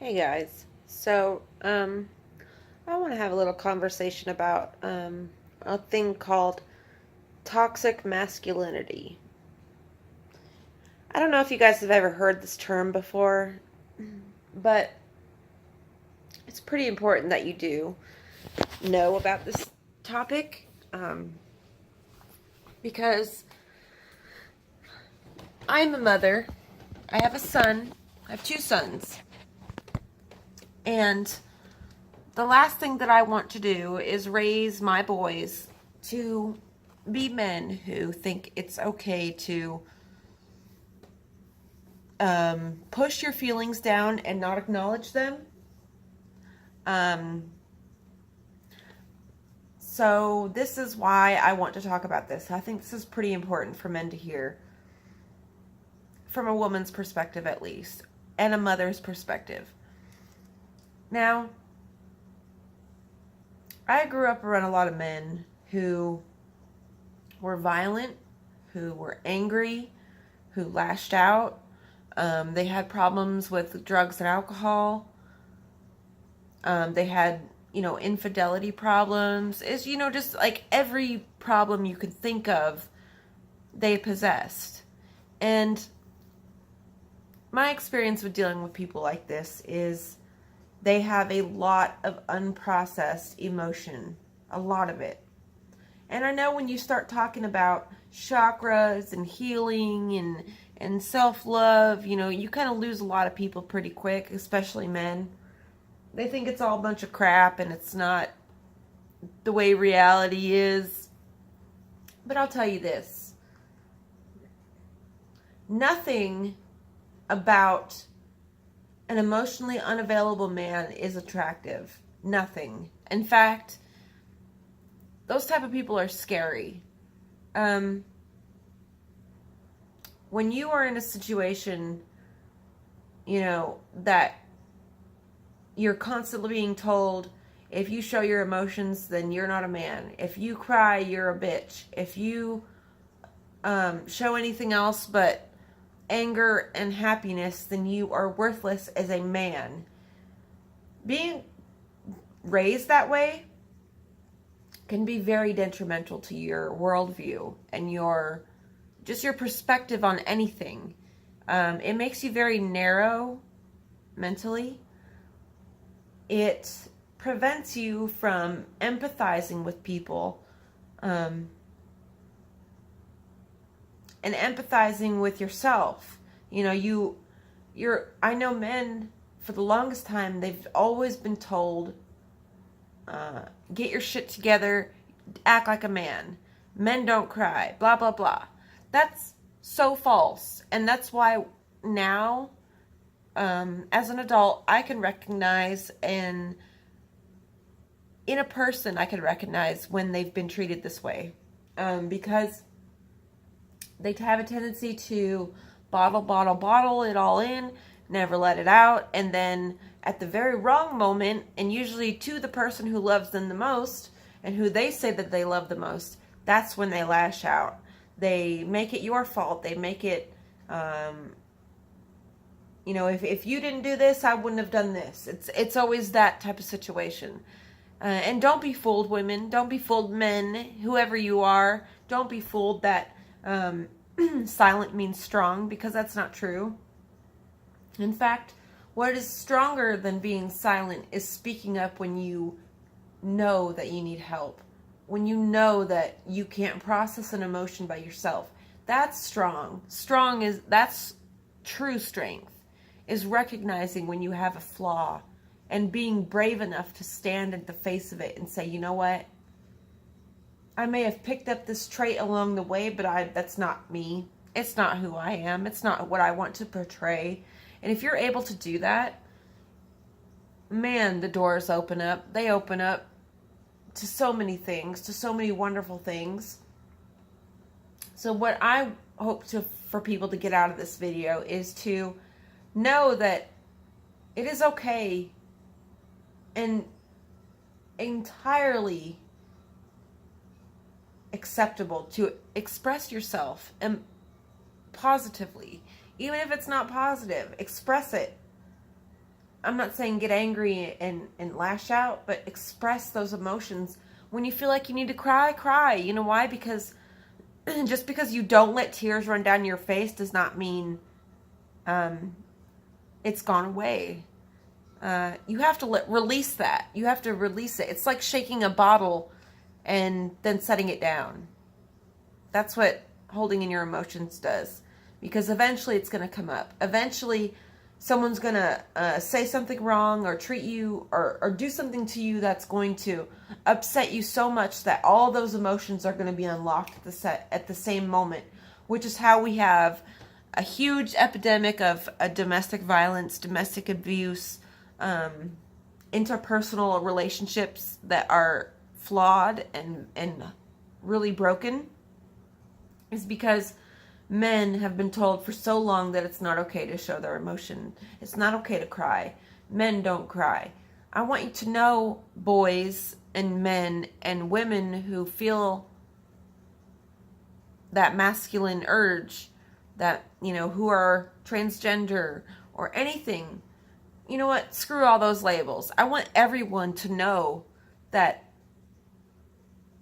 Hey guys. I want to have a little conversation about a thing called toxic masculinity. I don't know if you guys have ever heard this term before, but it's pretty important that you do know about this topic because I'm a mother. I have a son. I have two sons. And the last thing that I want to do is raise my boys to be men who think it's okay to push your feelings down and not acknowledge them. Um, so this is why I want to talk about this. I think this is pretty important for men to hear, from a woman's perspective at least, and a mother's perspective. Now, I grew up around a lot of men who were violent, who were angry, who lashed out. They had problems with drugs and alcohol. They had, infidelity problems. It's, just like every problem you could think of, they possessed. And my experience with dealing with people like this is they have a lot of unprocessed emotion, a lot of it. And I know when you start talking about chakras and healing and self-love, you kind of lose a lot of people pretty quick, especially men. They think it's all a bunch of crap and it's not the way reality is. But I'll tell you this. Nothing about an emotionally unavailable man is attractive. Nothing. In fact, those type of people are scary. When you are in a situation, that you're constantly being told, if you show your emotions, then you're not a man. If you cry, you're a bitch. If you show anything else but anger and happiness, then you are worthless as a man. Being raised that way can be very detrimental to your worldview and your perspective on anything. It makes you very narrow mentally. It prevents you from empathizing with people, and empathizing with yourself. I know men, for the longest time, they've always been told, get your shit together, act like a man. Men don't cry, blah, blah, blah. That's so false. And that's why now, as an adult, I can recognize in a person, I can recognize when they've been treated this way. Because they have a tendency to bottle it all in, never let it out, and then at the very wrong moment, and usually to the person who loves them the most, and who they say that they love the most, that's when they lash out. They make it your fault. They make it, if you didn't do this, I wouldn't have done this. It's always that type of situation. And don't be fooled, women. Don't be fooled, men, whoever you are. Don't be fooled that silent means strong, because that's not true. In fact, what is stronger than being silent is speaking up when you know that you need help. When you know that you can't process an emotion by yourself. That's strong. That's true strength, is recognizing when you have a flaw and being brave enough to stand at the face of it and say, you know what? I may have picked up this trait along the way, but that's not me. It's not who I am. It's not what I want to portray. And if you're able to do that, man, the doors open up. They open up to so many things, to so many wonderful things. So what I hope for people to get out of this video is to know that it is okay and entirely acceptable to express yourself and positively. Even if it's not positive, express it. I'm not saying get angry and lash out, but express those emotions. When you feel like you need to cry, cry. You know why? Because just because you don't let tears run down your face does not mean it's gone away. You have to release that. You have to release it. It's like shaking a bottle and then setting it down. That's what holding in your emotions does. Because eventually it's going to come up. Eventually someone's going to say something wrong or treat you or do something to you that's going to upset you so much that all those emotions are going to be unlocked at the same moment, which is how we have a huge epidemic of domestic violence, domestic abuse, interpersonal relationships that are flawed and really broken, is because men have been told for so long that it's not okay to show their emotion. It's not okay to cry. Men don't cry. I want you to know, boys and men and women who feel that masculine urge, that, who are transgender or anything, you know what? Screw all those labels. I want everyone to know that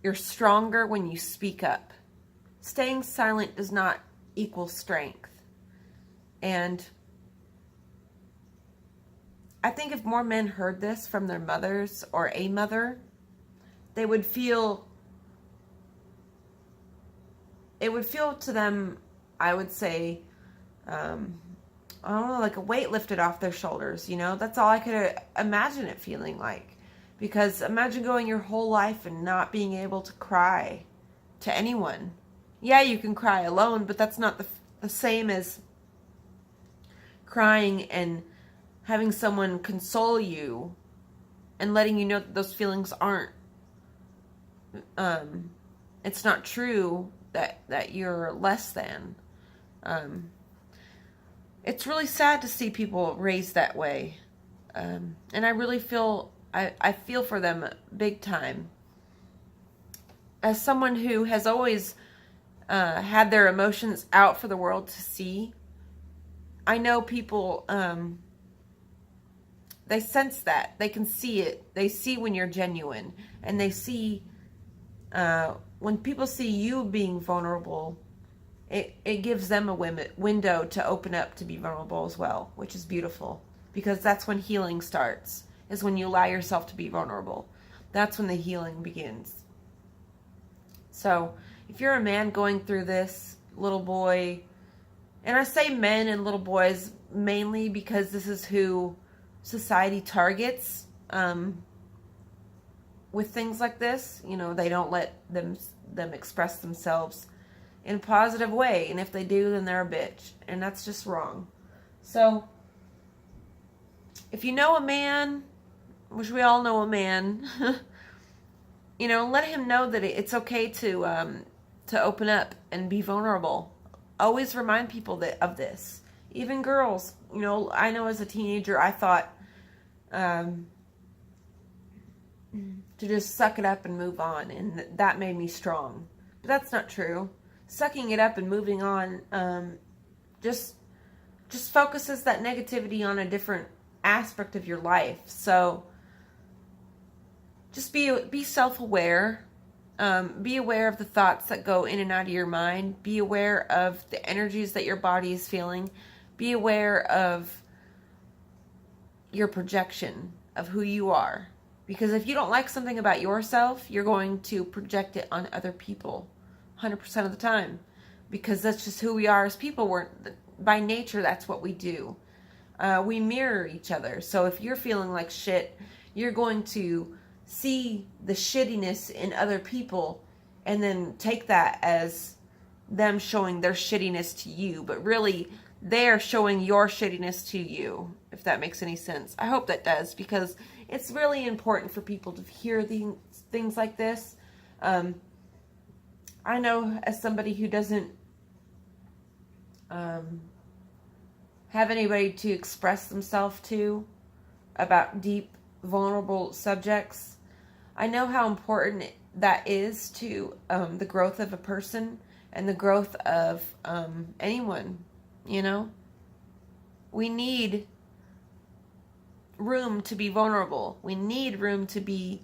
you're stronger when you speak up. Staying silent does not equal strength. And I think if more men heard this from their mothers or a mother, it would feel to them, I would say, I don't know, like a weight lifted off their shoulders, That's all I could imagine it feeling like. Because imagine going your whole life and not being able to cry to anyone. Yeah, you can cry alone, but that's not the same as crying and having someone console you and letting you know that those feelings aren't, it's not true that you're less than. It's really sad to see people raised that way. And I really feel, I feel for them big time. As someone who has always had their emotions out for the world to see, I know people, they sense that. They can see it. They see when you're genuine. And they see, when people see you being vulnerable, it gives them a window to open up to be vulnerable as well, which is beautiful. Because that's when healing starts, is when you allow yourself to be vulnerable. That's when the healing begins. So, if you're a man going through this, little boy, and I say men and little boys mainly because this is who society targets with things like this. They don't let them express themselves in a positive way, and if they do, then they're a bitch, and that's just wrong. So, if you know a man, which we all know a man, let him know that it's okay to open up and be vulnerable. Always remind people of this. Even girls, I know as a teenager I thought to just suck it up and move on, and that made me strong. But that's not true. Sucking it up and moving on just focuses that negativity on a different aspect of your life. So just be self-aware. Be aware of the thoughts that go in and out of your mind. Be aware of the energies that your body is feeling. Be aware of your projection of who you are. Because if you don't like something about yourself, you're going to project it on other people 100% of the time. Because that's just who we are as people. By nature, that's what we do. We mirror each other. So if you're feeling like shit, you're going to see the shittiness in other people and then take that as them showing their shittiness to you, but really they're showing your shittiness to you, if that makes any sense. I hope that does, because it's really important for people to hear things like this. I know as somebody who doesn't have anybody to express themselves to about deep, vulnerable subjects, I know how important that is to the growth of a person and the growth of anyone, We need room to be vulnerable. We need room to be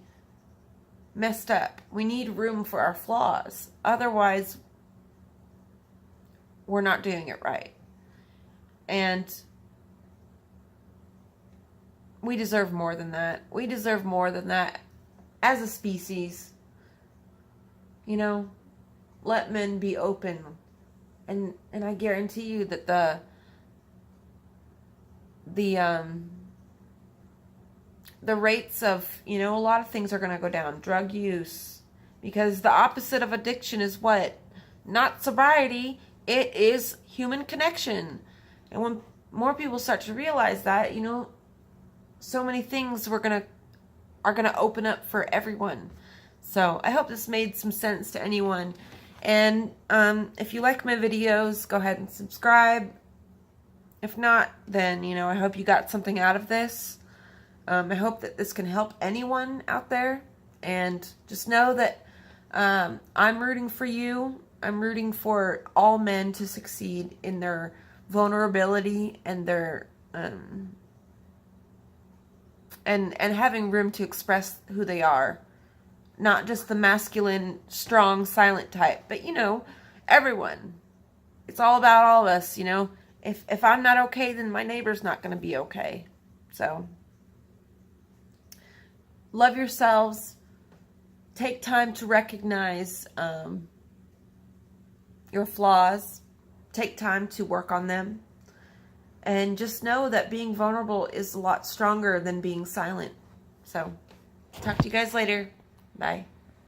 messed up. We need room for our flaws. Otherwise, we're not doing it right. And we deserve more than that. We deserve more than that as a species. You know, let men be open. And I guarantee you that the rates of, you know, a lot of things are going to go down. Drug use. Because the opposite of addiction is what? Not sobriety. It is human connection. And when more people start to realize that, you know, so many things are going to open up for everyone. So I hope this made some sense to anyone. And if you like my videos, go ahead and subscribe. If not, then, you know, I hope you got something out of this. I hope that this can help anyone out there. And just know that I'm rooting for you. I'm rooting for all men to succeed in their vulnerability and their and having room to express who they are. Not just the masculine, strong, silent type, but, you know, everyone. It's all about all of us, you know. If I'm not okay, then my neighbor's not going to be okay. So, love yourselves. Take time to recognize your flaws. Take time to work on them. And just know that being vulnerable is a lot stronger than being silent. So, talk to you guys later. Bye.